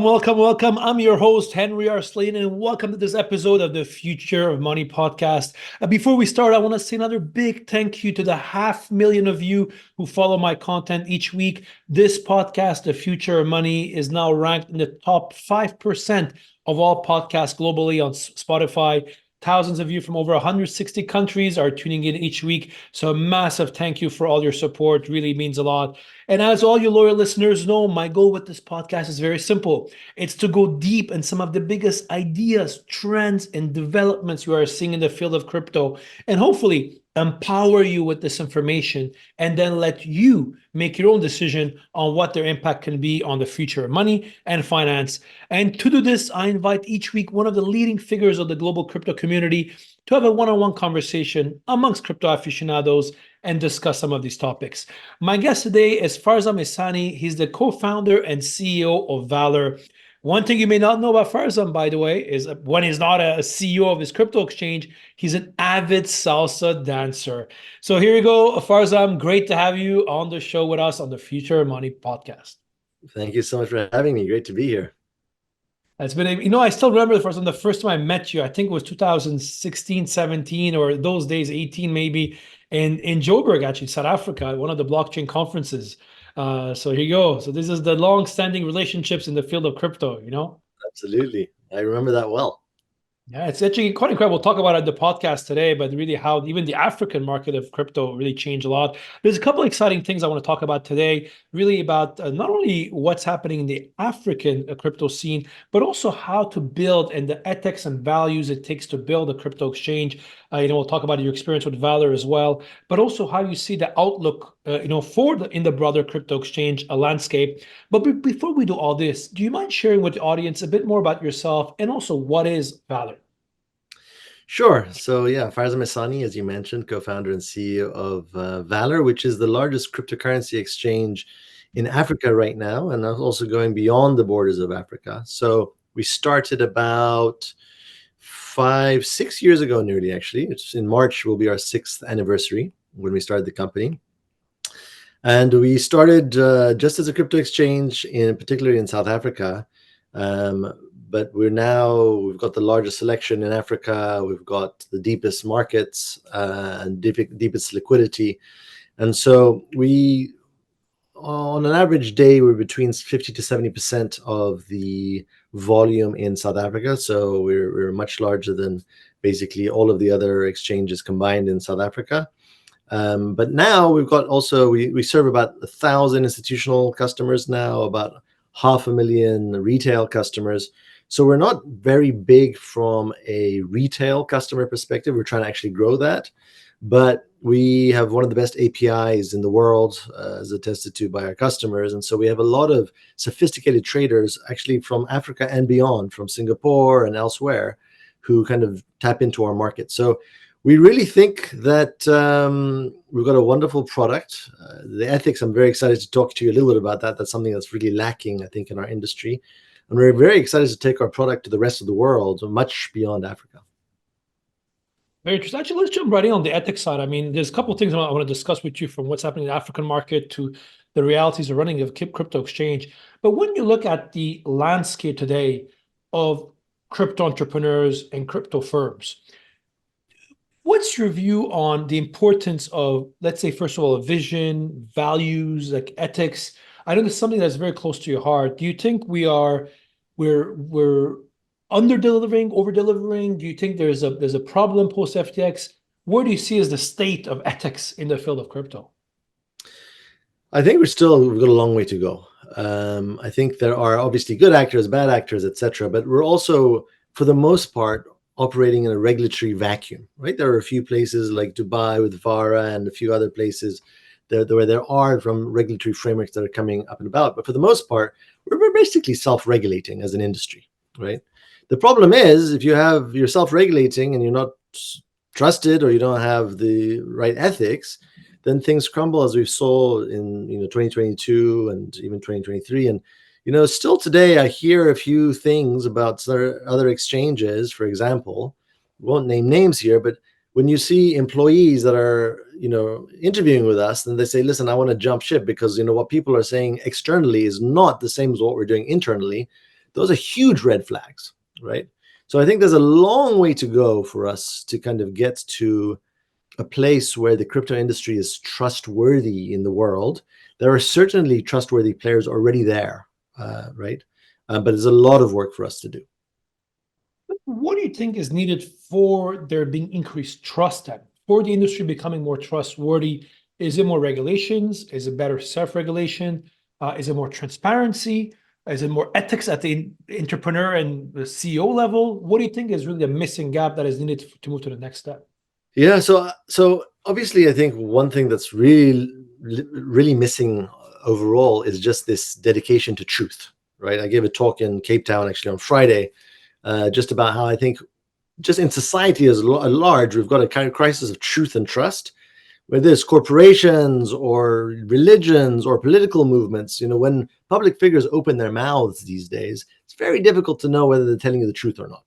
Welcome. I'm your host, Henri Arslanian, and welcome to this episode of the Future of Money podcast. Before we start, I want to say another big thank you to the 500,000 of you who follow my content each week. This podcast, The Future of Money, is now ranked in the top 5% of all podcasts globally on Spotify. Thousands of you from over 160 countries are tuning in each week. So a massive thank you for all your support. Really means a lot. And as all you loyal listeners know, my goal with this podcast is very simple. It's to go deep in some of the biggest ideas, trends, and developments you are seeing in the field of crypto, and hopefully empower you with this information and then let you make your own decision on what their impact can be on the future of money and finance. And to do this, I invite each week one of the leading figures of the global crypto community to have a one-on-one conversation amongst crypto aficionados and discuss some of these topics. My guest today is Farzam Ehsani. He's the co-founder and CEO of VALR. One thing you may not know about Farzam, by the way, is when he's not a CEO of his crypto exchange, he's an avid salsa dancer. So here you go, Farzam. Great to have you on the show with us on the Future of Money podcast. Thank you so much for having me. Great to be here. It's been, I still remember the first time I met you. I think it was 2016, 17, or those days, 18 maybe, in Joburg, actually, South Africa, at one of the blockchain conferences. So here you go. So this is the long-standing relationships in the field of crypto, Absolutely. I remember that well. Yeah, it's actually quite incredible. We'll talk about it in the podcast today, but really how even the African market of crypto really changed a lot. There's a couple of exciting things I want to talk about today, really about not only what's happening in the African crypto scene, but also how to build and the ethics and values it takes to build a crypto exchange. We'll talk about your experience with VALR as well, but also how you see the outlook, in the broader crypto exchange landscape. But before we do all this, do you mind sharing with the audience a bit more about yourself and also what is VALR? Sure. So yeah, Farzam Ehsani, as you mentioned, co-founder and CEO of VALR, which is the largest cryptocurrency exchange in Africa right now, and also going beyond the borders of Africa. So we started about 5-6 years ago, nearly actually. It's in March will be our 6th anniversary when we started the company. And we started just as a crypto exchange, particularly in South Africa. But we've got the largest selection in Africa. We've got the deepest markets and deepest liquidity. And so we, on an average day, we're between 50 to 70% of the volume in South Africa. So we're much larger than basically all of the other exchanges combined in South Africa. But now we've got also, we serve about 1,000 institutional customers now, about 500,000 retail customers. So we're not very big from a retail customer perspective. We're trying to actually grow that. But we have one of the best APIs in the world, as attested to by our customers. And so we have a lot of sophisticated traders actually from Africa and beyond, from Singapore and elsewhere, who kind of tap into our market. So we really think that we've got a wonderful product. The ethics, I'm very excited to talk to you a little bit about that. That's something that's really lacking, I think, in our industry. And we're very excited to take our product to the rest of the world, much beyond Africa. Very interesting. Actually, let's jump right in on the ethics side. I mean, there's a couple of things I want to discuss with you, from what's happening in the African market to the realities of running a crypto exchange. But when you look at the landscape today of crypto entrepreneurs and crypto firms, what's your view on the importance of, let's say, first of all, a vision, values, like ethics? I know this is something that's very close to your heart. Do you think we're under delivering, over delivering? Do you think there's a problem post FTX? Where do you see as the state of ethics in the field of crypto? I think we've got a long way to go. I think there are obviously good actors, bad actors, etc. But we're also, for the most part, operating in a regulatory vacuum, right? There are a few places like Dubai with VARA and a few other places where there are from regulatory frameworks that are coming up and about. But for the most part, we're basically self-regulating as an industry, right? The problem is if you're self-regulating and you're not trusted or you don't have the right ethics, then things crumble, as we saw in 2022 and even 2023. And still today, I hear a few things about other exchanges. For example, we won't name names here, but when you see employees that are interviewing with us, and they say, "Listen, I want to jump ship because what people are saying externally is not the same as what we're doing internally," those are huge red flags, right? So I think there's a long way to go for us to kind of get to a place where the crypto industry is trustworthy in the world. There are certainly trustworthy players already there, right? But there's a lot of work for us to do. What do you think is needed for there being increased trust then? For the industry becoming more trustworthy? Is it more regulations? Is it better self-regulation? Is it more transparency? Is it more ethics at the entrepreneur and the CEO level? What do you think is really the missing gap that is needed to move to the next step? Yeah, so obviously, I think one thing that's really missing overall is just this dedication to truth, right? I gave a talk in Cape Town actually on Friday, just about how I think just in society as large, we've got a kind of crisis of truth and trust, whether it's corporations or religions or political movements. When public figures open their mouths these days, it's very difficult to know whether they're telling you the truth or not.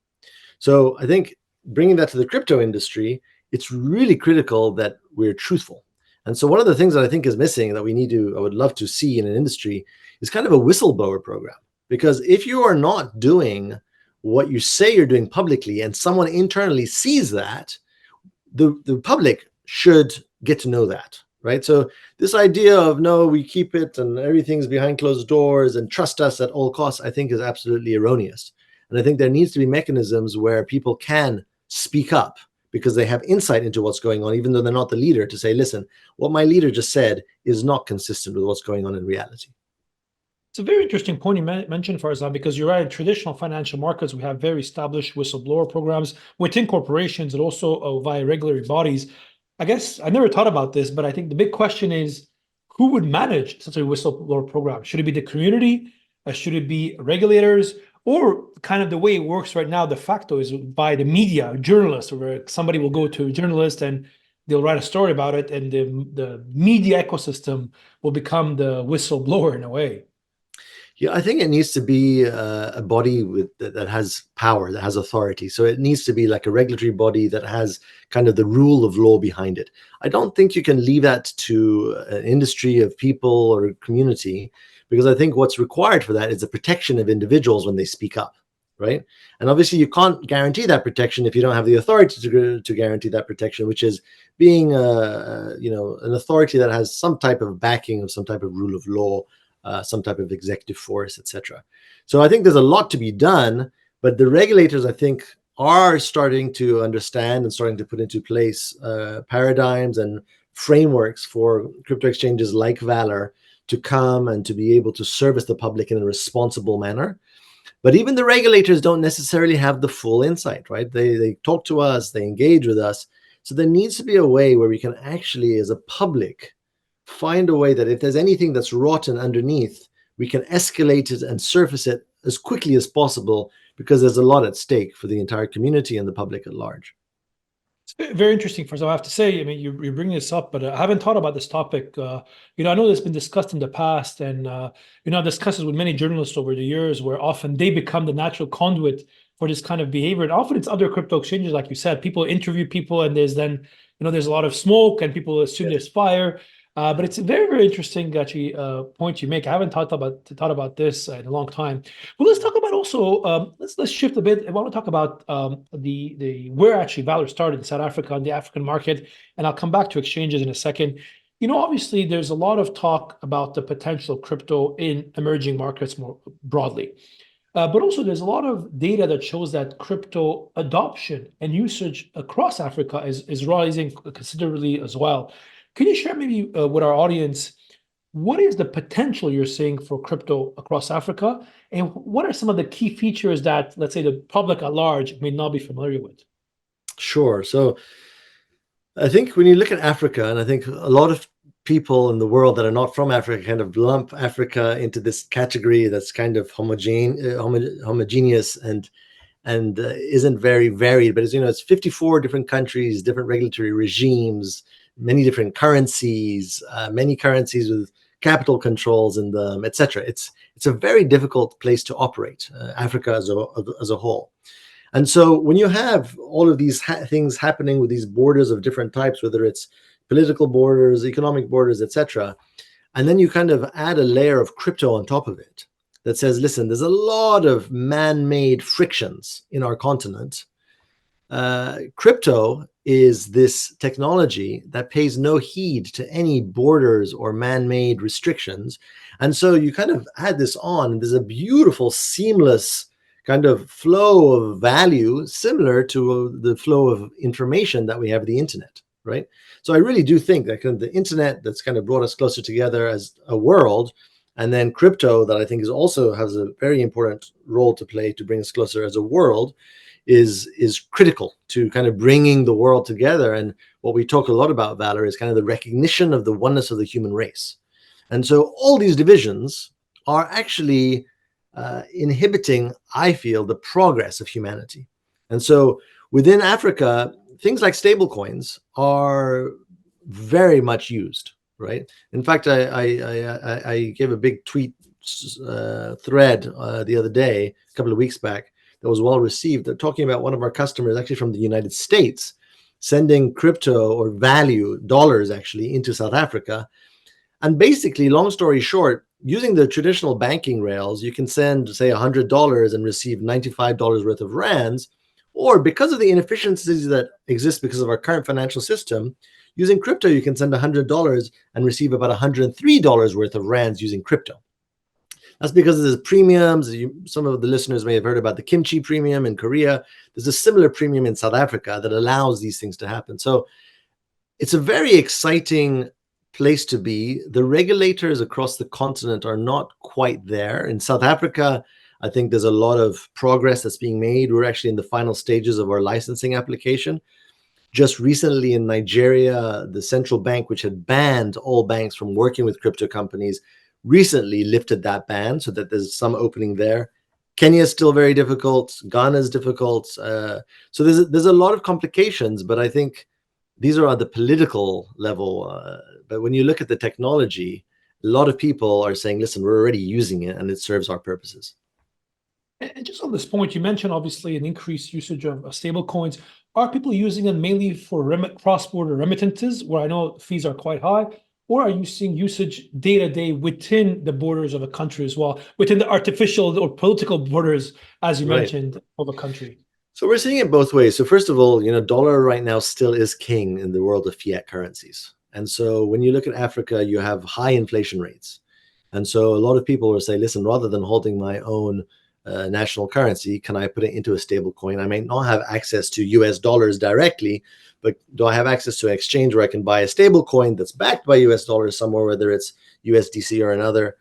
So I think bringing that to the crypto industry, it's really critical that we're truthful. And so one of the things that I think is missing that I would love to see in an industry is kind of a whistleblower program. Because if you are not doing what you say you're doing publicly and someone internally sees that, the public should get to know that, right? So this idea of, no, we keep it and everything's behind closed doors and trust us at all costs, I think is absolutely erroneous. And I think there needs to be mechanisms where people can speak up because they have insight into what's going on, even though they're not the leader, to say, listen, what my leader just said is not consistent with what's going on in reality. It's a very interesting point you mentioned, Farzam, because you're right. In traditional financial markets, we have very established whistleblower programs within corporations and also via regulatory bodies. I guess I never thought about this, but I think the big question is, who would manage such a whistleblower program? Should it be the community? Should it be regulators? Or kind of the way it works right now, de facto, is by the media, journalists, where somebody will go to a journalist and they'll write a story about it, and the media ecosystem will become the whistleblower in a way. Yeah, I think it needs to be a body that has power, that has authority. So it needs to be like a regulatory body that has kind of the rule of law behind it. I don't think you can leave that to an industry of people or a community, because I think what's required for that is the protection of individuals when they speak up, right? And obviously you can't guarantee that protection if you don't have the authority to guarantee that protection, which is being an authority that has some type of backing of some type of rule of law, some type of executive force, etc. So I think there's a lot to be done, but the regulators, I think, are starting to understand and starting to put into place paradigms and frameworks for crypto exchanges like VALR to come and to be able to service the public in a responsible manner. But even the regulators don't necessarily have the full insight, right? They talk to us, they engage with us. So there needs to be a way where we can actually, as a public, find a way that if there's anything that's rotten underneath, we can escalate it and surface it as quickly as possible, because there's a lot at stake for the entire community and the public at large. It's very interesting, Farzam. I have to say, I mean, you bring this up, but I haven't thought about this topic. I know it's been discussed in the past, and I've discussed it with many journalists over the years, where often they become the natural conduit for this kind of behavior. And often it's other crypto exchanges, like you said, people interview people, and there's a lot of smoke, and people assume there's fire. But it's a very, very interesting actually point you make. I haven't thought about this in a long time. Well, let's talk about also let's shift a bit. I want to talk about the where actually VALR started in South Africa and the African market, and I'll come back to exchanges in a second. Obviously, there's a lot of talk about the potential of crypto in emerging markets more broadly. But also, there's a lot of data that shows that crypto adoption and usage across Africa is rising considerably as well. Can you share maybe with our audience, what is the potential you're seeing for crypto across Africa? And what are some of the key features that, let's say, the public at large may not be familiar with? Sure. So I think when you look at Africa, and I think a lot of people in the world that are not from Africa kind of lump Africa into this category that's kind of homogeneous and isn't very varied. But it's 54 different countries, different regulatory regimes, many different currencies, many currencies with capital controls in them, etc. It's a very difficult place to operate, Africa as a whole. And so when you have all of these things happening with these borders of different types, whether it's political borders, economic borders, etc., and then you kind of add a layer of crypto on top of it, that says, listen, there's a lot of man-made frictions in our continent. Crypto is this technology that pays no heed to any borders or man-made restrictions. And so you kind of add this on, and there's a beautiful, seamless kind of flow of value similar to the flow of information that we have the internet, right? So I really do think that kind of the internet that's kind of brought us closer together as a world, and then crypto that I think is also has a very important role to play to bring us closer as a world, is critical to kind of bringing the world together. And what we talk a lot about, VALR, is kind of the recognition of the oneness of the human race. And so all these divisions are actually inhibiting, I feel, the progress of humanity. And so within Africa, things like stablecoins are very much used, right? In fact, I gave a big tweet thread the other day, a couple of weeks back, that was well received. They're talking about one of our customers, actually from the United States, sending crypto or value, dollars actually, into South Africa. And basically, long story short, using the traditional banking rails, you can send, say, $100 and receive $95 worth of rands. Or because of the inefficiencies that exist because of our current financial system, using crypto, you can send $100 and receive about $103 worth of rands using crypto. That's because there's premiums. Some of the listeners may have heard about the kimchi premium in Korea. There's a similar premium in South Africa that allows these things to happen. So it's a very exciting place to be. The regulators across the continent are not quite there. In South Africa, I think there's a lot of progress that's being made. We're actually in the final stages of our licensing application. Just recently in Nigeria, the central bank, which had banned all banks from working with crypto companies, recently lifted that ban so that there's some opening there. Kenya is still very difficult. Ghana is difficult. So there's a lot of complications, but I think these are at the political level. But when you look at the technology, a lot of people are saying, listen, we're already using it and it serves our purposes. And just on this point, you mentioned obviously an increased usage of stable coins. Are people using them mainly for cross-border remittances, where I know fees are quite high? Or are you seeing usage day to day within the borders of a country as well, within the artificial or political borders, as you mentioned, of a country? So we're seeing it both ways. So first of all, dollar right now still is king in the world of fiat currencies. And so when you look at Africa, you have high inflation rates. And so a lot of people will say, listen, rather than holding my own national currency, can I put it into a stable coin? I may not have access to US dollars directly, but do I have access to an exchange where I can buy a stable coin that's backed by US dollars somewhere, whether it's USDC or another?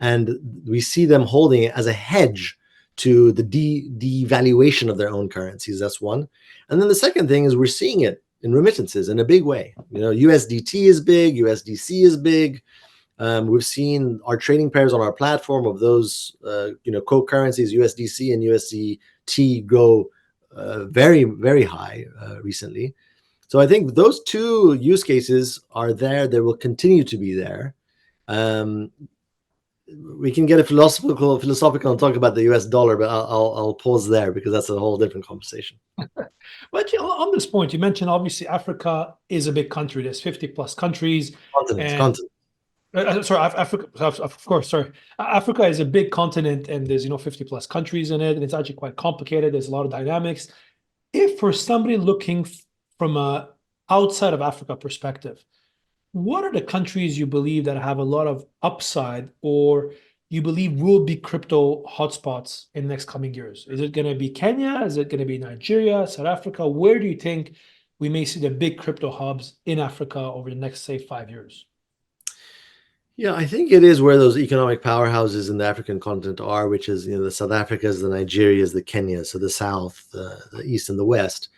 And we see them holding it as a hedge to the devaluation of their own currencies. That's one. And then the second thing is we're seeing it in remittances in a big way. USDT is big, USDC is big. We've seen our trading pairs on our platform of those, co-currencies, USDC and USDT, go very, very high recently. So I think those two use cases are there. They will continue to be there. We can get philosophical and talk about the US dollar, but I'll pause there because that's a whole different conversation. But on this point, you mentioned obviously Africa is a big country. There's 50 plus countries. Continent. Sorry, Africa. Of course, sorry. Africa is a big continent, and there's 50 plus countries in it, and it's actually quite complicated. There's a lot of dynamics. If for somebody looking from a outside of Africa perspective, what are the countries you believe that have a lot of upside, or you believe will be crypto hotspots in the next coming years? Is it going to be Kenya? Is it going to be Nigeria, South Africa? Where do you think we may see the big crypto hubs in Africa over the next, say, 5 years? Yeah, I think it is where those economic powerhouses in the African continent are, which is the South Africas, the Nigerias, the Kenyas, so the South, the East, and the West.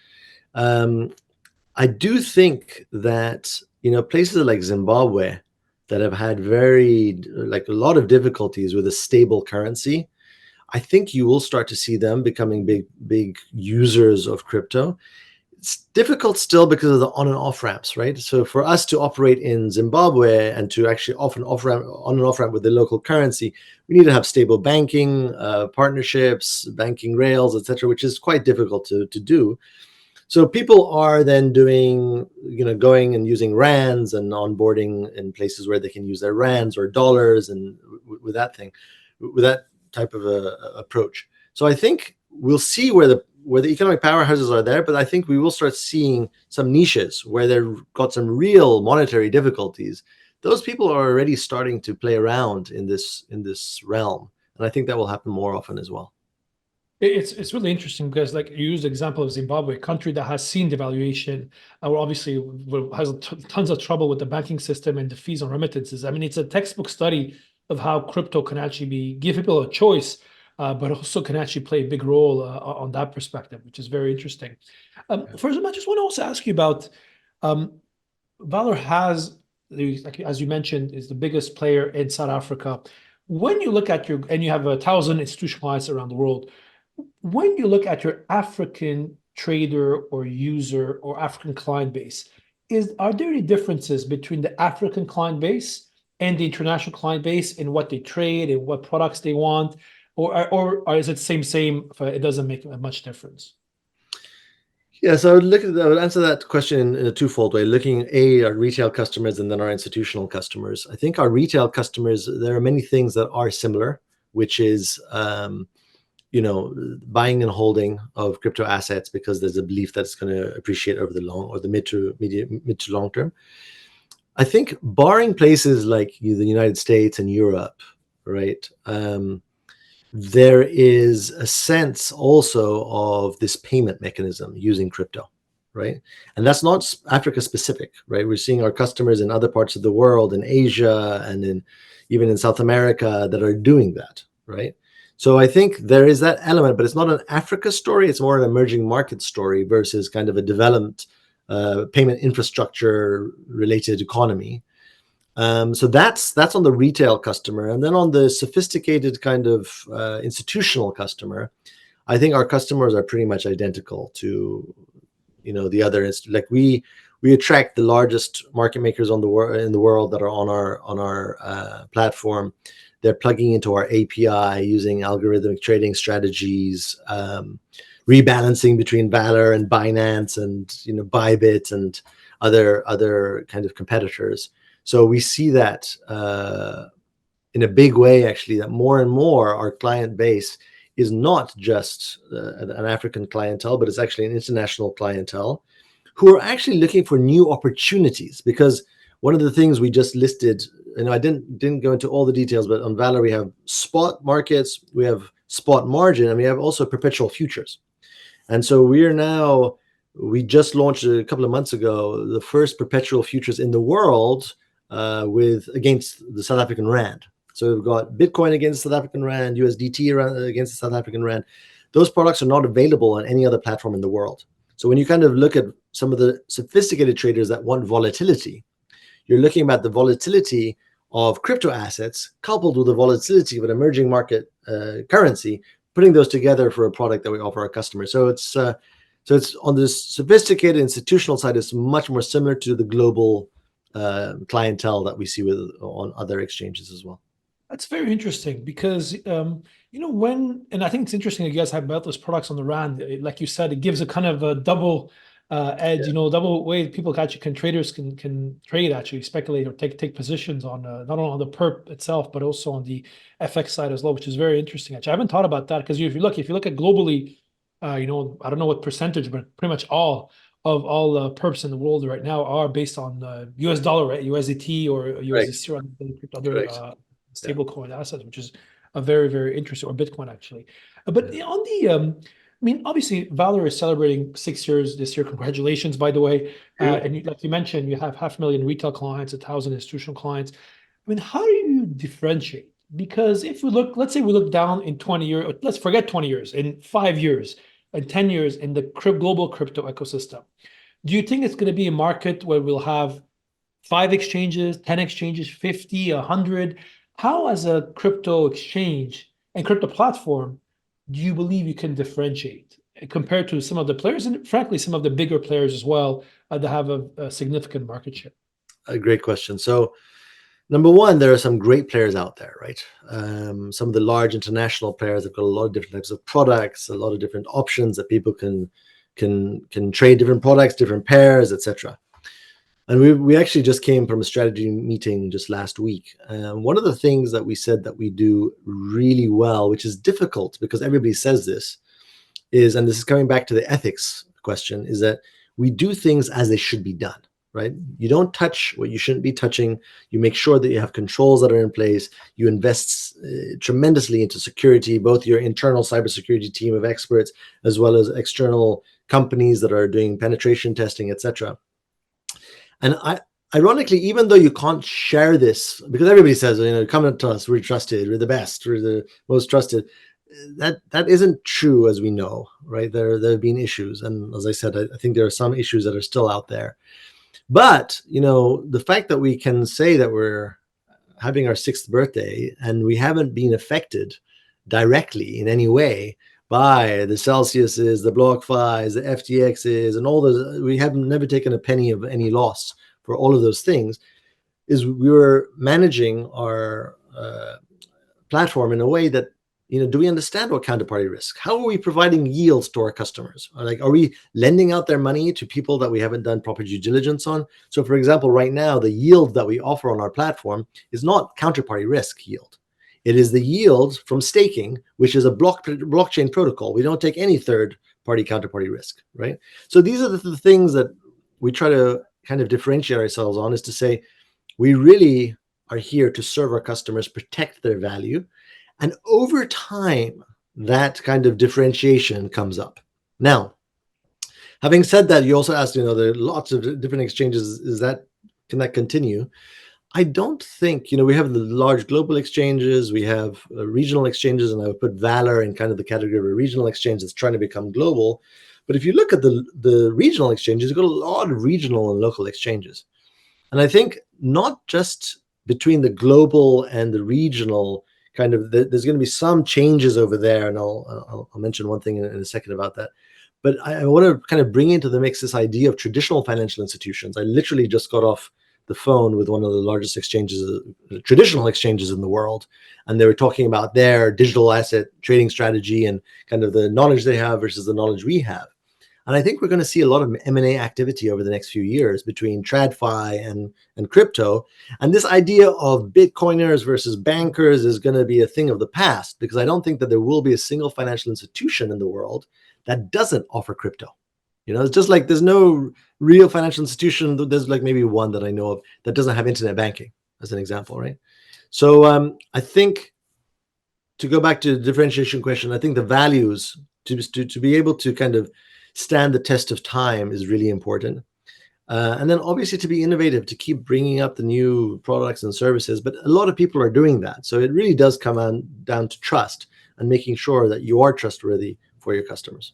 I do think that places like Zimbabwe that have had a lot of difficulties with a stable currency, I think you will start to see them becoming big users of crypto. It's difficult still because of the on and off ramps, right? So for us to operate in Zimbabwe and to actually on and off ramp with the local currency, we need to have stable banking partnerships, banking rails, etc., which is quite difficult to do. So people are then going and using rands and onboarding in places where they can use their rands or dollars, and with that type of a approach. So I think we'll see where the economic powerhouses are there, but I think we will start seeing some niches where they've got some real monetary difficulties. Those people are already starting to play around in this realm, and I think that will happen more often as well. It's really interesting because, like, you used the example of Zimbabwe, a country that has seen devaluation, obviously has tons of trouble with the banking system and the fees on remittances. I mean, it's a textbook study of how crypto can actually give people a choice, but also can actually play a big role on that perspective, which is very interesting. First, I just want to also ask you about VALR has, as you mentioned, is the biggest player in South Africa. When you look at and you have 1,000 institutional clients around the world, when you look at your African trader or user or African client base, are there any differences between the African client base and the international client base in what they trade and what products they want, or is it same? It doesn't make much difference? Yeah, so I would answer that question in a twofold way, looking at our retail customers and then our institutional customers. I think our retail customers, there are many things that are similar, which is buying and holding of crypto assets because there's a belief that it's going to appreciate over the mid to long term. I think barring places like the United States and Europe, right? There is a sense also of this payment mechanism using crypto, right? And that's not Africa specific, right? We're seeing our customers in other parts of the world, in Asia and even in South America, that are doing that, right? So I think there is that element, but it's not an Africa story. It's more an emerging market story versus kind of a developed payment infrastructure related economy. So that's on the retail customer. And then on the sophisticated kind of institutional customer, I think our customers are pretty much identical to the other. Like we attract the largest market makers in the world that are on our platform. They're plugging into our API using algorithmic trading strategies, rebalancing between VALR and Binance and Bybit and other kind of competitors. So we see that in a big way, actually, that more and more our client base is not just an African clientele, but it's actually an international clientele who are actually looking for new opportunities. Because one of the things we just listed, I didn't go into all the details, but on VALR we have spot markets, we have spot margin, and we have also perpetual futures. And so we just launched a couple of months ago the first perpetual futures in the world against the South African rand. So we've got Bitcoin against South African rand, USDT against the South African rand. Those products are not available on any other platform in the world. So when you kind of look at some of the sophisticated traders that want volatility, you're looking at the volatility of crypto assets coupled with the volatility of an emerging market currency, putting those together for a product that we offer our customers. So it's on this sophisticated institutional side, it's much more similar to the global clientele that we see on other exchanges as well. That's very interesting because, and I think it's interesting that you guys have built those products on the rand. Like you said, it gives a kind of a double edge, double way traders can trade, actually speculate or take positions on not only on the perp itself, but also on the FX side as well, which is very interesting. Actually, I haven't thought about that because if you look at globally, I don't know what percentage, but pretty much all perps in the world right now are based on US dollar, right? USDT or USDC or other stablecoin assets, which is a very, very interesting, or Bitcoin actually. But on the, obviously VALR is celebrating 6 years this year. Congratulations, by the way. And like you mentioned, you have 500,000 retail clients, 1,000 institutional clients. How do you differentiate? Because if we look, let's say we look down in 20 years, let's forget 20 years, in 5 years, and 10 years in the global crypto ecosystem, do you think it's going to be a market where we'll have 5 exchanges, 10 exchanges, 50, 100? How, as a crypto exchange and crypto platform, do you believe you can differentiate compared to some of the players and, frankly, some of the bigger players as well that have a significant market share? A great question. So, number one, there are some great players out there, right? Some of the large international players have got a lot of different types of products, a lot of different options that people can trade different products, different pairs, etc. And we actually just came from a strategy meeting just last week. One of the things that we said that we do really well, which is difficult because everybody says this, is, and this is coming back to the ethics question, is that we do things as they should be done, right? You don't touch what you shouldn't be touching. You make sure that you have controls that are in place. You invest tremendously into security, both your internal cybersecurity team of experts, as well as external companies that are doing penetration testing, etc. And ironically, even though you can't share this, because everybody says, come to us, we're trusted, we're the best, we're the most trusted. That isn't true, as we know, right? There have been issues, and as I said, I think there are some issues that are still out there. But the fact that we can say that we're having our 6th birthday and we haven't been affected directly in any way by the Celsiuses, the BlockFis, the FTXs, and all those. We have never taken a penny of any loss for all of those things. Is we were managing our platform in a way that, do we understand what counterparty risk? How are we providing yields to our customers? Are we lending out their money to people that we haven't done proper due diligence on? So, for example, right now, the yield that we offer on our platform is not counterparty risk yield. It is the yield from staking, which is a blockchain protocol. We don't take any third-party counterparty risk, right? So these are the things that we try to kind of differentiate ourselves on, is to say, we really are here to serve our customers, protect their value. And over time, that kind of differentiation comes up. Now, having said that, you also asked, there are lots of different exchanges. Can that continue? I don't think, we have the large global exchanges, we have regional exchanges, and I would put VALR in kind of the category of a regional exchange that's trying to become global. But if you look at the regional exchanges, you've got a lot of regional and local exchanges. And I think not just between the global and the regional, kind of, there's going to be some changes over there, and I'll mention one thing in a second about that. But I want to kind of bring into the mix this idea of traditional financial institutions. I literally just got off the phone with one of the largest exchanges, traditional exchanges in the world, and they were talking about their digital asset trading strategy and kind of the knowledge they have versus the knowledge we have. And I think we're going to see a lot of M&A activity over the next few years between TradFi and crypto. And this idea of Bitcoiners versus bankers is going to be a thing of the past, because I don't think that there will be a single financial institution in the world that doesn't offer crypto. It's just like there's no real financial institution. There's like maybe one that I know of that doesn't have internet banking, as an example, right? So I think, to go back to the differentiation question, I think the values to be able to kind of stand the test of time is really important. And then obviously to be innovative, to keep bringing up the new products and services. But a lot of people are doing that. So it really does come down to trust and making sure that you are trustworthy for your customers.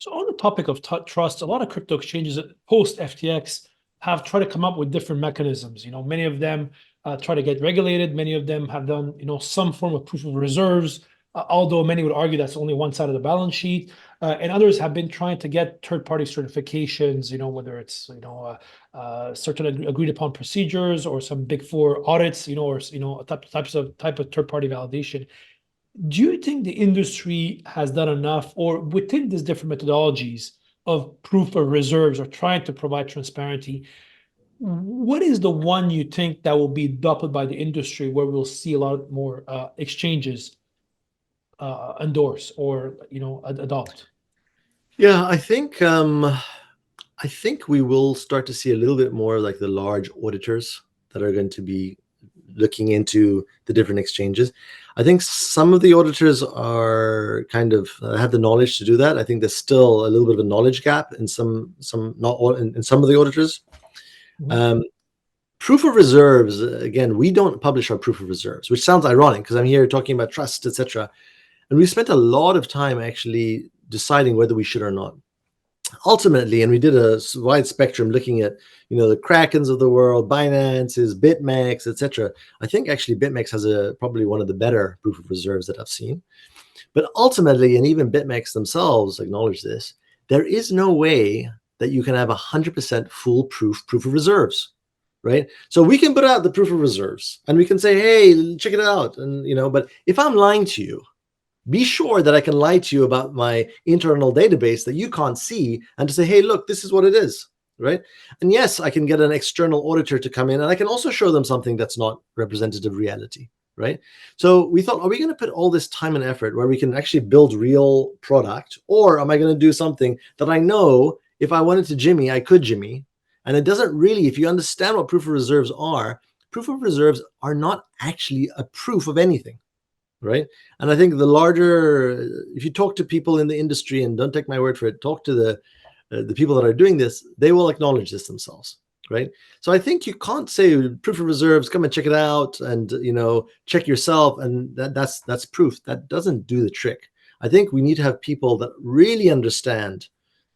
So on the topic of trust, a lot of crypto exchanges post FTX have tried to come up with different mechanisms. Many of them try to get regulated. Many of them have done, some form of proof of reserves, although many would argue that's only one side of the balance sheet. And others have been trying to get third-party certifications, whether it's, certain agreed upon procedures or some Big Four audits, or, type of third-party validation. Do you think the industry has done enough, or within these different methodologies of proof of reserves or trying to provide transparency, what is the one you think that will be adopted by the industry where we'll see a lot more exchanges endorse or adopt? Yeah, I think we will start to see a little bit more like the large auditors that are going to be looking into the different exchanges. I think some of the auditors are kind of have the knowledge to do that. I think there's still a little bit of a knowledge gap in some in some of the auditors. Mm-hmm. Proof of reserves, again, we don't publish our proof of reserves, which sounds ironic because I'm here talking about trust, etc. And we spent a lot of time actually deciding whether we should or not. Ultimately, and we did a wide spectrum looking at, the Krakens of the world, Binance's, BitMEX, etc. I think actually BitMEX has probably one of the better proof of reserves that I've seen. But ultimately, and even BitMEX themselves acknowledge this, there is no way that you can have 100% foolproof proof of reserves, right? So we can put out the proof of reserves and we can say, hey, check it out. And, but if I'm lying to you, be sure that I can lie to you about my internal database that you can't see and to say, hey, look, this is what it is. right? And yes, I can get an external auditor to come in, and I can also show them something that's not representative reality, right? So we thought, are we going to put all this time and effort where we can actually build real product, or am I going to do something that I know if I wanted to Jimmy, I could Jimmy? And it doesn't really, if you understand what proof of reserves are not actually a proof of anything, right? And I think the larger, if you talk to people in the industry, and don't take my word for it, talk to the people that are doing this, they will acknowledge this themselves, right? So I think you can't say proof of reserves, come and check it out, and check yourself, and that's proof. That doesn't do the trick. I think we need to have people that really understand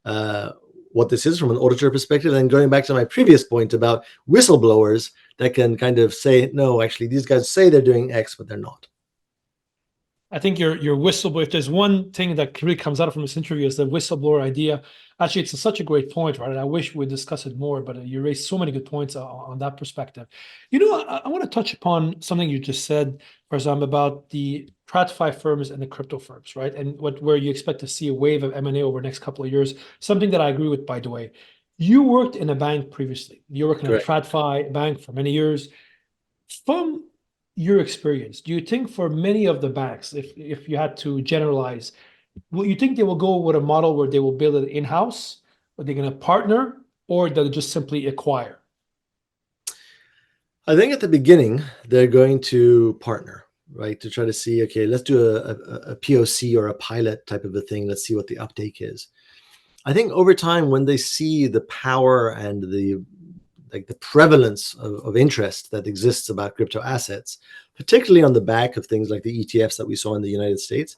what this is from an auditor perspective. And going back to my previous point about whistleblowers that can kind of say, no, actually, these guys say they're doing X, but they're not. I think your whistleblower, if there's one thing that really comes out from this interview, is the whistleblower idea. Actually, it's such a great point, right? And I wish we'd discuss it more, but you raised so many good points on that perspective. I want to touch upon something you just said, Farzam, about the TradFi firms and the crypto firms, right? And where you expect to see a wave of M&A over the next couple of years, something that I agree with, by the way. You worked in a bank previously. You worked in a TradFi bank for many years. From your experience, do you think for many of the banks, if you had to generalize, will you think they will go with a model where they will build it in-house, or they're going to partner, or they'll just simply acquire? I think at the beginning, they're going to partner, right? To try to see, okay, let's do a POC or a pilot type of a thing. Let's see what the uptake is. I think over time, when they see the power and the prevalence of interest that exists about crypto assets, particularly on the back of things like the ETFs that we saw in the United States,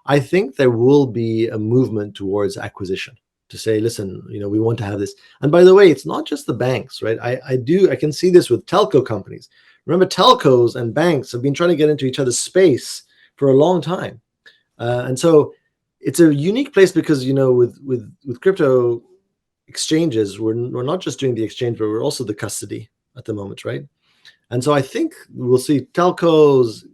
I think there will be a movement towards acquisition to say, listen, we want to have this. And by the way, it's not just the banks, right? I can see this with telco companies. Remember, telcos and banks have been trying to get into each other's space for a long time. And so it's a unique place because, with crypto exchanges, we're not just doing the exchange, but we're also the custody at the moment, right? And so I think we'll see telcos,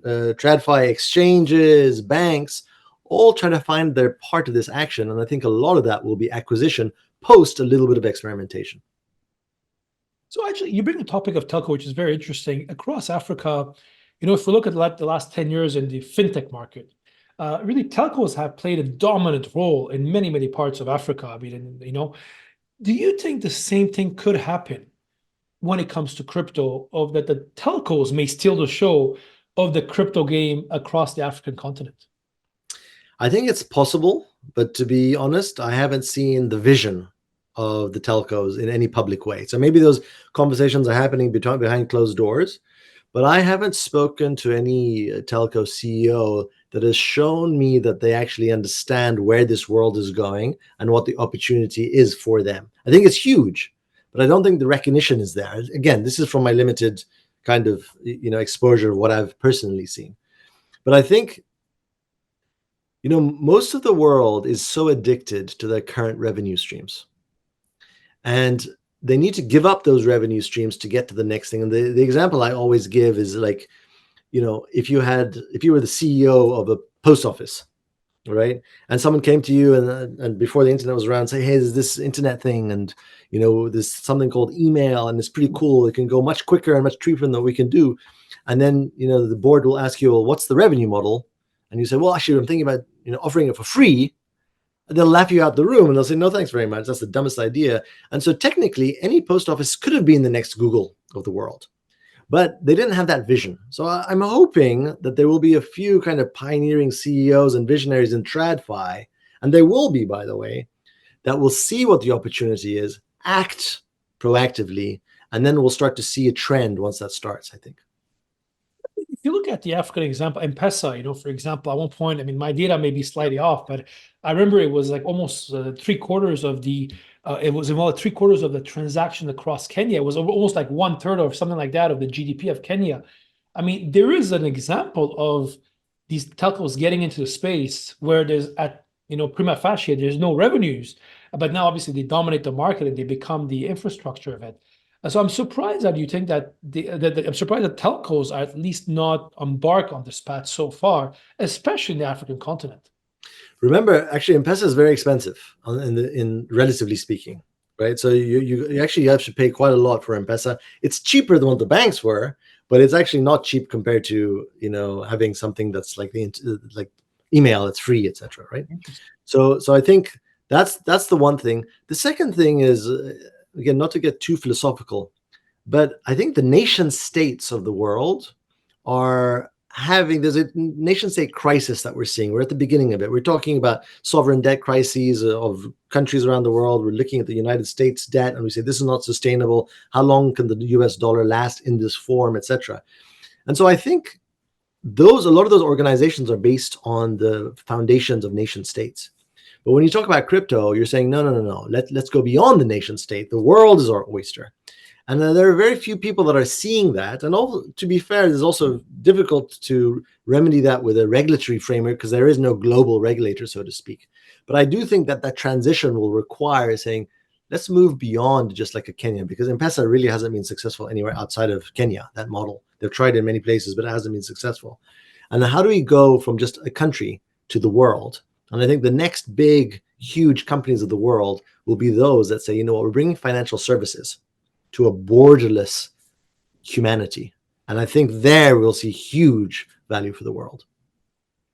TradFi exchanges, banks, all trying to find their part of this action. And I think a lot of that will be acquisition post a little bit of experimentation. So actually, you bring the topic of telco, which is very interesting. Across Africa, if we look at the last 10 years in the fintech market, really telcos have played a dominant role in many, many parts of Africa. I mean, do you think the same thing could happen when it comes to crypto, of that the telcos may steal the show of the crypto game across the African continent? I think it's possible, but to be honest, I haven't seen the vision of the telcos in any public way. So maybe those conversations are happening behind closed doors, but I haven't spoken to any telco CEO that has shown me that they actually understand where this world is going and what the opportunity is for them. I think it's huge, but I don't think the recognition is there. Again, this is from my limited kind of exposure of what I've personally seen. But I think most of the world is so addicted to their current revenue streams. And they need to give up those revenue streams to get to the next thing. And the example I always give is like, if you were the CEO of a post office, right? And someone came to you and before the internet was around, say, hey, there's this internet thing, and there's something called email, and it's pretty cool. It can go much quicker and much cheaper than what we can do. And then, the board will ask you, well, what's the revenue model? And you say, well, actually, I'm thinking about, offering it for free. They'll laugh you out the room and they'll say, no, thanks very much. That's the dumbest idea. And so technically, any post office could have been the next Google of the world, but they didn't have that vision. So I'm hoping that there will be a few kind of pioneering CEOs and visionaries in TradFi, and there will be, by the way, that will see what the opportunity is, act proactively, and then we'll start to see a trend once that starts, I think. If you look at the African example, M-Pesa, for example, at one point, I mean, my data may be slightly off, but I remember it was like almost three-quarters of the transaction across Kenya. It was almost like 1/3 or something like that of the GDP of Kenya. I mean, there is an example of these telcos getting into the space where there's prima facie, there's no revenues, but now obviously they dominate the market and they become the infrastructure of it. So I'm surprised that you think that I'm surprised that telcos are at least not embarked on this path so far, especially in the African continent. Remember, actually, M-Pesa is very expensive in relatively speaking, right? So you actually have to pay quite a lot for M-Pesa. It's cheaper than what the banks were, but it's actually not cheap compared to having something that's like like email, it's free, etc. Right? Interesting. So I think that's the one thing. The second thing is, again, not to get too philosophical, but I think the nation states of the world are there's a nation state crisis that we're seeing. We're at the beginning of it. We're talking about sovereign debt crises of countries around the world. We're looking at the United States debt and we say this is not sustainable. How long can the US dollar last in this form, etc. And so I think a lot of those organizations are based on the foundations of nation states. But when you talk about crypto, you're saying, no. Let's go beyond the nation state. The world is our oyster. And there are very few people that are seeing that. And also, to be fair, it's also difficult to remedy that with a regulatory framework because there is no global regulator, so to speak. But I do think that transition will require saying, let's move beyond just like a Kenya, because M-Pesa really hasn't been successful anywhere outside of Kenya, that model. They've tried in many places, but it hasn't been successful. And how do we go from just a country to the world? And I think the next big, huge companies of the world will be those that say, you know what, we're bringing financial services to a borderless humanity. And I think there we'll see huge value for the world.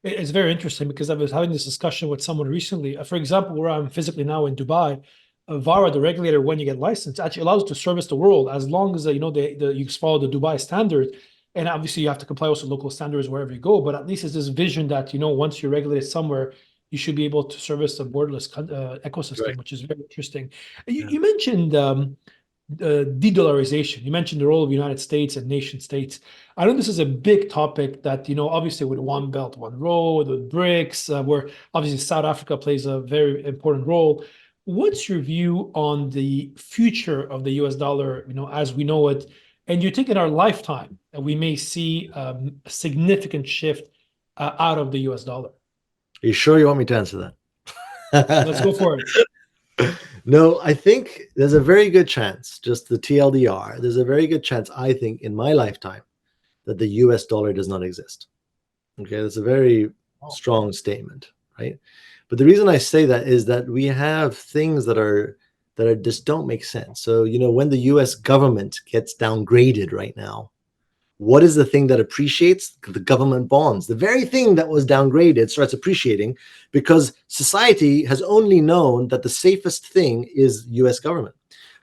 It's very interesting because I was having this discussion with someone recently. For example, where I'm physically now in Dubai, VALR, the regulator, when you get licensed, actually allows you to service the world as long as you follow the Dubai standard. And obviously, you have to comply also local standards wherever you go. But at least it's this vision that once you're regulated somewhere, you should be able to service the borderless ecosystem, Right. which is very interesting. You mentioned de-dollarization. You mentioned the role of the United States and nation states. I know this is a big topic that, obviously with One Belt, One Road, with BRICS, where obviously South Africa plays a very important role. What's your view on the future of the US dollar, as we know it? And you think in our lifetime that we may see a significant shift out of the US dollar? Are you sure you want me to answer Let's go that? for it. No, I think there's a very good chance, just the TLDR, there's a very good chance, I think, in my lifetime, that the US dollar does not exist. Okay, that's a very strong statement, right? But the reason I say that is that we have things that are just don't make sense. So, when the US government gets downgraded right now, what is the thing that appreciates? The government bonds. The very thing that was downgraded starts appreciating because society has only known that the safest thing is US government.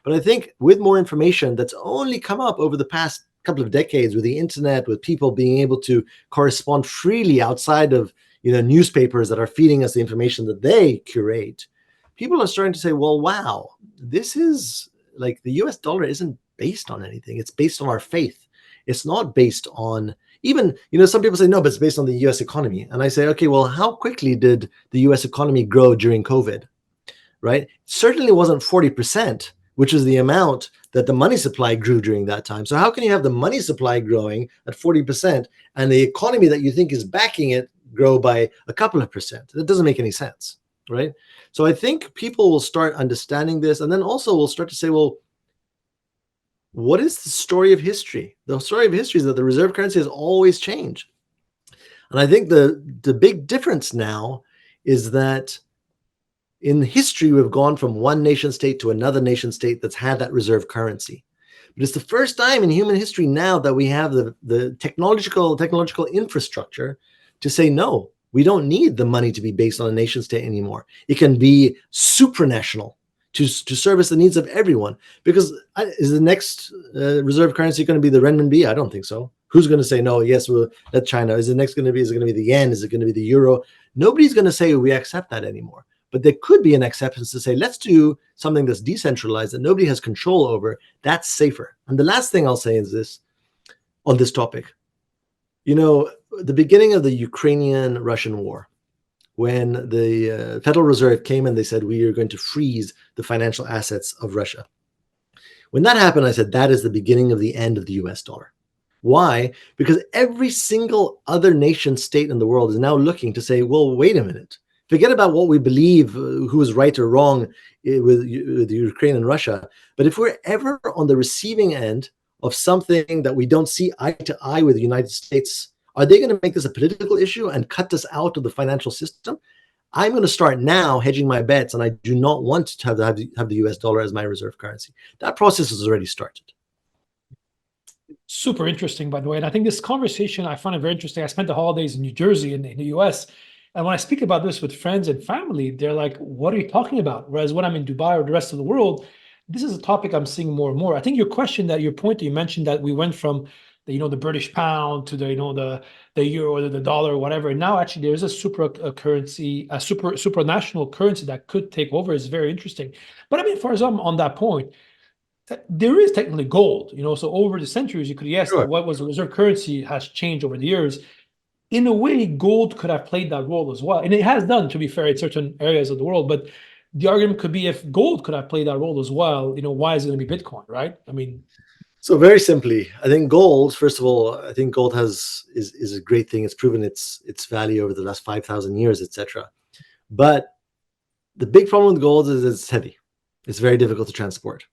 But I think with more information that's only come up over the past couple of decades with the internet, with people being able to correspond freely outside of newspapers that are feeding us the information that they curate, people are starting to say, well, wow, this is like the US dollar isn't based on anything. It's based on our faith. It's not based on even, some people say, no, but it's based on the US economy. And I say, okay, well, how quickly did the US economy grow during COVID, right? It certainly wasn't 40%, which is the amount that the money supply grew during that time. So how can you have the money supply growing at 40% and the economy that you think is backing it grow by a couple of percent? That doesn't make any sense, right? So I think people will start understanding this. And then also we'll start to say, well, what is the story of history? The story of history is that the reserve currency has always changed. And I think the big difference now is that in history, we've gone from one nation state to another nation state that's had that reserve currency. But it's the first time in human history now that we have the technological infrastructure to say, no, we don't need the money to be based on a nation state anymore. It can be supranational to service the needs of everyone. Because is the next reserve currency going to be the renminbi? I don't think so. Who's going to say, no, yes, we'll let China. Is it going to be the yen? Is it going to be the euro? Nobody's going to say we accept that anymore. But there could be an acceptance to say, let's do something that's decentralized that nobody has control over. That's safer. And the last thing I'll say is this on this topic. The beginning of the Ukrainian-Russian war, when the Federal Reserve came and they said, we are going to freeze the financial assets of Russia. When that happened, I said, that is the beginning of the end of the US dollar. Why? Because every single other nation state in the world is now looking to say, well, wait a minute. Forget about what we believe, who is right or wrong with Ukraine and Russia. But if we're ever on the receiving end of something that we don't see eye to eye with the United States, are they going to make this a political issue and cut us out of the financial system? I'm going to start now hedging my bets, and I do not want to have the US dollar as my reserve currency. That process has already started. Super interesting, by the way. And I think this conversation, I find it very interesting. I spent the holidays in New Jersey in the US. And when I speak about this with friends and family, they're like, what are you talking about? Whereas when I'm in Dubai or the rest of the world, this is a topic I'm seeing more and more. I think your point that you mentioned, that we went from the British pound to the euro or the dollar or whatever. And now actually there's a currency, a supranational currency that could take over. Is very interesting. But I mean, for example, on that point, there is technically gold, so over the centuries, you could guess Sure. that what was the reserve currency has changed over the years. In a way, gold could have played that role as well. And it has done, to be fair, in certain areas of the world. But the argument could be, if gold could have played that role as well, why is it going to be Bitcoin, right? I mean, so very simply, I think gold, first of all, I think gold is a great thing. It's proven its value over the last 5,000 years, etc. But the big problem with gold is it's heavy. It's very difficult to transport.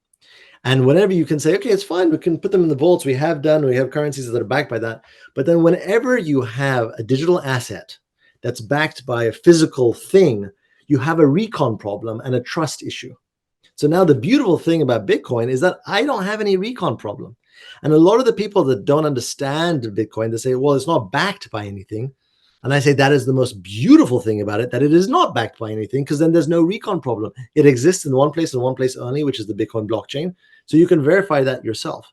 And whenever you can say, okay, it's fine, we can put them in the vaults, we have currencies that are backed by that. But then whenever you have a digital asset that's backed by a physical thing, you have a recon problem and a trust issue. So now the beautiful thing about Bitcoin is that I don't have any recon problem. And a lot of the people that don't understand Bitcoin, they say, well, it's not backed by anything. And I say that is the most beautiful thing about it, that it is not backed by anything, because then there's no recon problem. It exists in one place and one place only, which is the Bitcoin blockchain. So you can verify that yourself.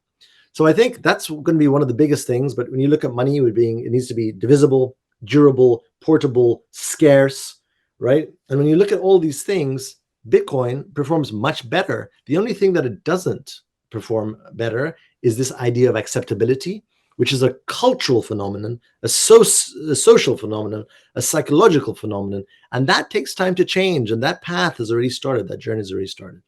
So I think that's going to be one of the biggest things. But when you look at money, it needs to be divisible, durable, portable, scarce, right? And when you look at all these things, Bitcoin performs much better. The only thing that it doesn't perform better is this idea of acceptability, which is a cultural phenomenon, a social phenomenon, a psychological phenomenon. And that takes time to change. And that path has already started. That journey has already started.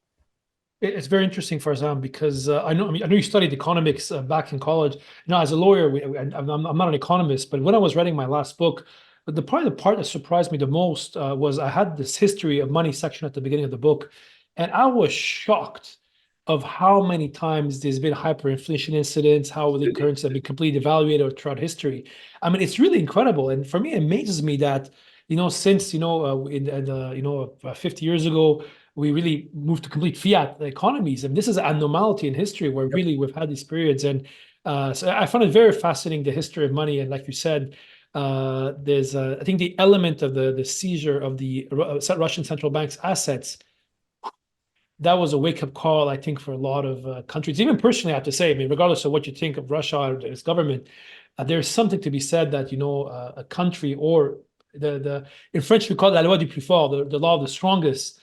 it's very interesting, Farzam, because I know you studied economics back in college. As a lawyer, I'm not an economist, but when I was writing my last book, probably the part that surprised me the most was I had this history of money section at the beginning of the book, and I was shocked of how many times there's been hyperinflation incidents, how the currencies have been completely devaluated throughout history. I mean, it's really incredible, and for me, it amazes me that since 50 years ago, we really moved to complete fiat economies, and this is an anomaly in history where really we've had these periods. And so I found it very fascinating, the history of money. And like you said, there's I think the element of the seizure of the Russian central bank's assets, that was a wake-up call, I think, for a lot of countries. Even personally, I have to say, I mean, regardless of what you think of Russia or its government, there's something to be said that a country, or in French we call it la loi du plus fort, the law of the strongest,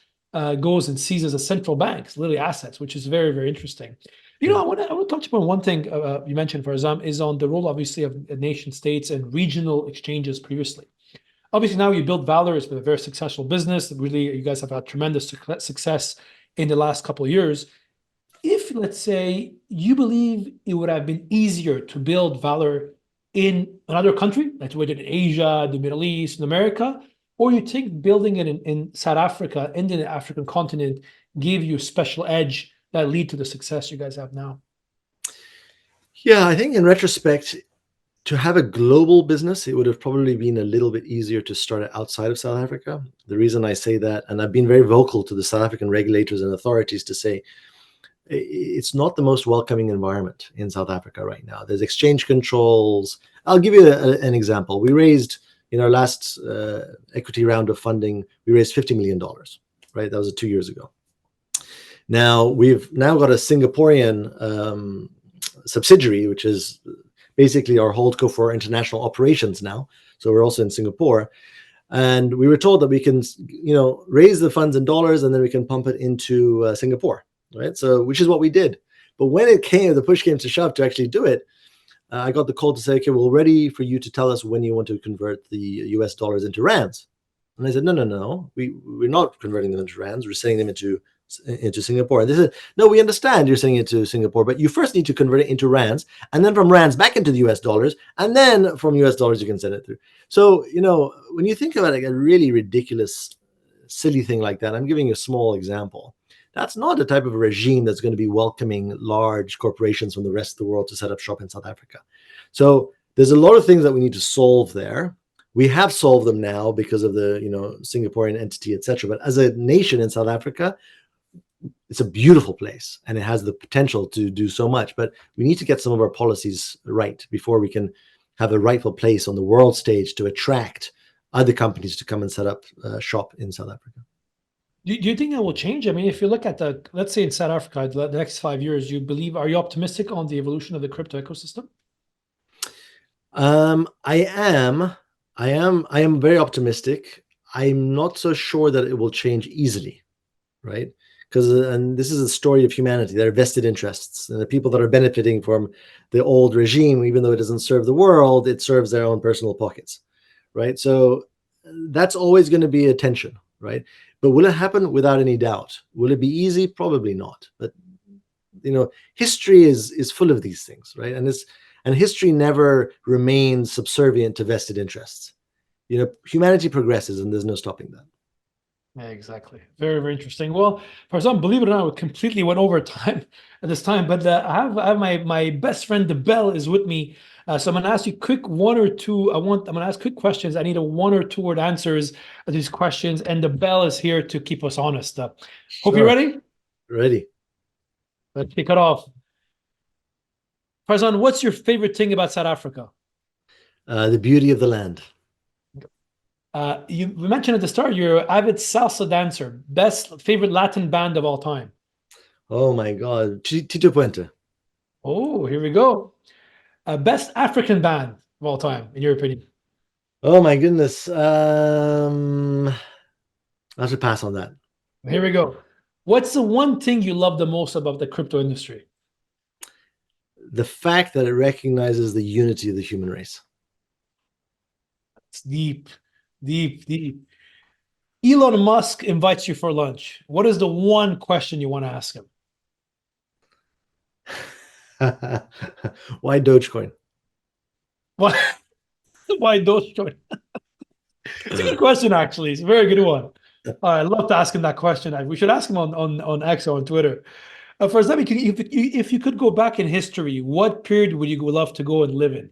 goes and seizes a central bank's literally assets, which is very, very interesting. I want to touch upon one thing you mentioned, Farzam, is on the role, obviously, of nation states and regional exchanges previously. Obviously, now you built VALR. It's been a very successful business. Really, you guys have had tremendous success in the last couple of years. If, let's say, you believe it would have been easier to build VALR in another country, like we did in Asia, the Middle East, in America, or you think building it in South Africa, in the African continent, gave you a special edge that lead to the success you guys have now? Yeah, I think in retrospect, to have a global business, it would have probably been a little bit easier to start it outside of South Africa. The reason I say that, and I've been very vocal to the South African regulators and authorities to say, it's not the most welcoming environment in South Africa right now. There's exchange controls. I'll give you an example. We raised, in our last equity round of funding, we raised $50 million, right? That was 2 years ago. Now, we've now got a Singaporean subsidiary, which is basically our holdco for international operations now. So we're also in Singapore. And we were told that we can, raise the funds in dollars and then we can pump it into Singapore, right? So, which is what we did. But when the push came to shove to actually do it, I got the call to say, okay, we're ready for you to tell us when you want to convert the US dollars into rands. And I said, no, we're not converting them into rands. We're sending them into Singapore. And they said, no, we understand you're sending it to Singapore, but you first need to convert it into rands, and then from rands back into the US dollars, and then from US dollars you can send it through. So, when you think about a really ridiculous, silly thing like that, I'm giving you a small example. That's not the type of regime that's going to be welcoming large corporations from the rest of the world to set up shop in South Africa. So there's a lot of things that we need to solve there. We have solved them now because of the Singaporean entity, etc. But as a nation in South Africa, it's a beautiful place and it has the potential to do so much. But we need to get some of our policies right before we can have a rightful place on the world stage to attract other companies to come and set up shop in South Africa. Do you think that will change? I mean, if you look at let's say in South Africa, the next 5 years, are you optimistic on the evolution of the crypto ecosystem? I am very optimistic. I'm not so sure that it will change easily, right? Because and this is a story of humanity. There are vested interests, and the people that are benefiting from the old regime, even though it doesn't serve the world, it serves their own personal pockets, right? So that's always going to be a tension, right? But will it happen? Without any doubt. Will it be easy? Probably not. But history is full of these things, right? And history never remains subservient to vested interests. Humanity progresses, and there's no stopping that. Yeah, exactly. Very, very interesting. Well, Farzam, believe it or not, we completely went over time at this time, but I have my best friend, the Bell, is with me. So I'm going to ask you quick one or two. I'm going to ask quick questions. I need a 1 or 2 word answers to these questions, and the Bell is here to keep us honest. Hope you're ready. Ready. Let's kick it off. Farzam, what's your favorite thing about South Africa? The beauty of the land. We mentioned at the start you're an avid salsa dancer. Best favorite Latin band of all time? Oh my God, Tito Puente. Oh, here we go. Best African band of all time, in your opinion? Oh my goodness. I should pass on that. Here we go. What's the one thing you love the most about the crypto industry? The fact that it recognizes the unity of the human race. It's deep, deep, deep. Elon Musk invites you for lunch. What is the one question you want to ask him? Why Dogecoin? Why Dogecoin? It's a good question, actually. It's a very good one. I love to ask him that question. We should ask him on X or on Twitter. For example, if you could go back in history, what period would you love to go and live in?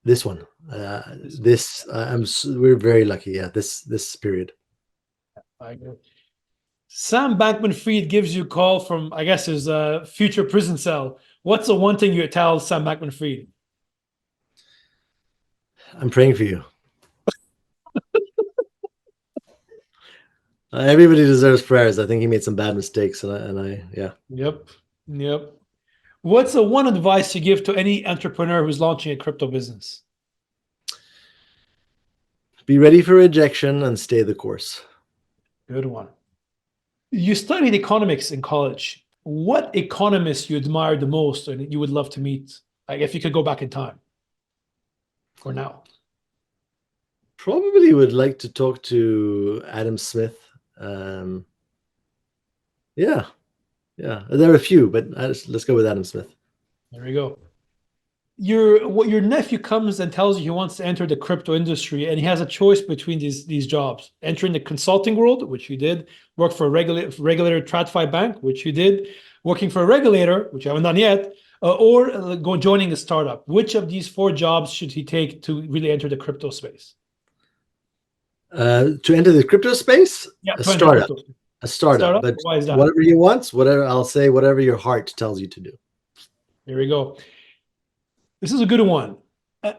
This one. We're very lucky. Yeah, this period. I agree. Sam Bankman-Fried gives you a call from, I guess, his future prison cell. What's the one thing you tell Sam Bankman-Fried? I'm praying for you. Everybody deserves prayers. I think he made some bad mistakes, yeah. Yep. What's the one advice you give to any entrepreneur who's launching a crypto business? Be ready for rejection and stay the course. Good one. You studied economics in college. What economist you admire the most and you would love to meet? Like if you could go back in time or now? Probably would like to talk to Adam Smith. Yeah. There are a few, but let's go with Adam Smith. There we go. Your nephew comes and tells you he wants to enter the crypto industry, and he has a choice between these jobs: entering the consulting world, which you did, work for a regulator TradFi bank, which you did, working for a regulator, which you haven't done yet, or joining a startup. Which of these 4 jobs should he take to really enter the crypto space? To enter the crypto space? Yeah, a startup. But why is that? whatever you want, whatever your heart tells you to do. Here we go. This is a good one.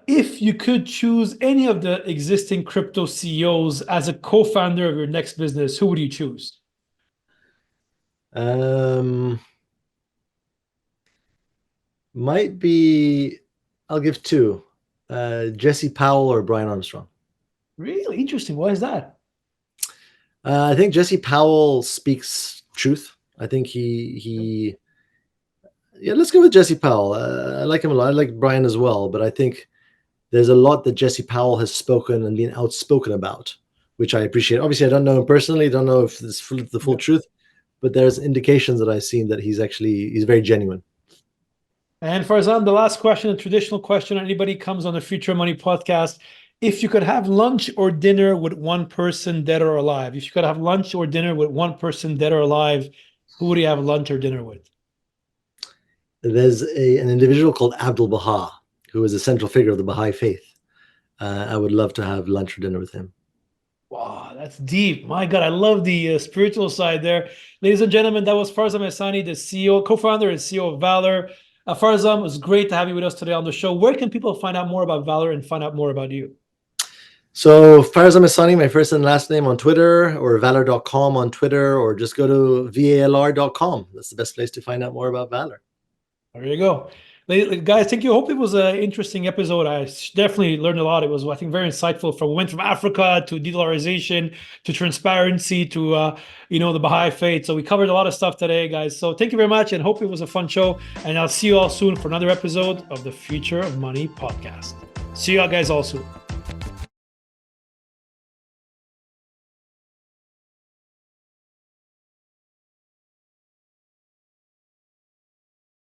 If you could choose any of the existing crypto CEOs as a co-founder of your next business, who would you choose? Might be, I'll give 2. Jesse Powell or Brian Armstrong. Really interesting. Why is that? I think Jesse Powell speaks truth. I think yeah, let's go with Jesse Powell. I like him a lot. I like Brian as well, but I think there's a lot that Jesse Powell has spoken and been outspoken about, which I appreciate. Obviously, I don't know him personally. Don't know if this is the full truth, but there's indications that I've seen that he's very genuine. And Farzam, the last question, a traditional question, anybody comes on the Future Money podcast. If you could have lunch or dinner with one person, dead or alive, if you could have lunch or dinner with one person, dead or alive, who would you have lunch or dinner with? There's an individual called Abdul Baha, who is a central figure of the Baha'i faith. I would love to have lunch or dinner with him. Wow, that's deep. My God, I love the spiritual side there. Ladies and gentlemen, that was Farzam Ehsani, the CEO, co-founder and CEO of VALR. Farzam, it was great to have you with us today on the show. Where can people find out more about VALR and find out more about you? So Farzam Ehsani, my first and last name on Twitter, or valor.com on Twitter, or just go to VALR.com. That's the best place to find out more about VALR. There you go. Guys, thank you. Hope it was an interesting episode. I definitely learned a lot. It was, I think, very insightful. We went from Africa to de-dollarization to transparency to the Baha'i faith. So we covered a lot of stuff today, guys. So thank you very much, and hope it was a fun show. And I'll see you all soon for another episode of the Future of Money podcast. See you all guys all soon.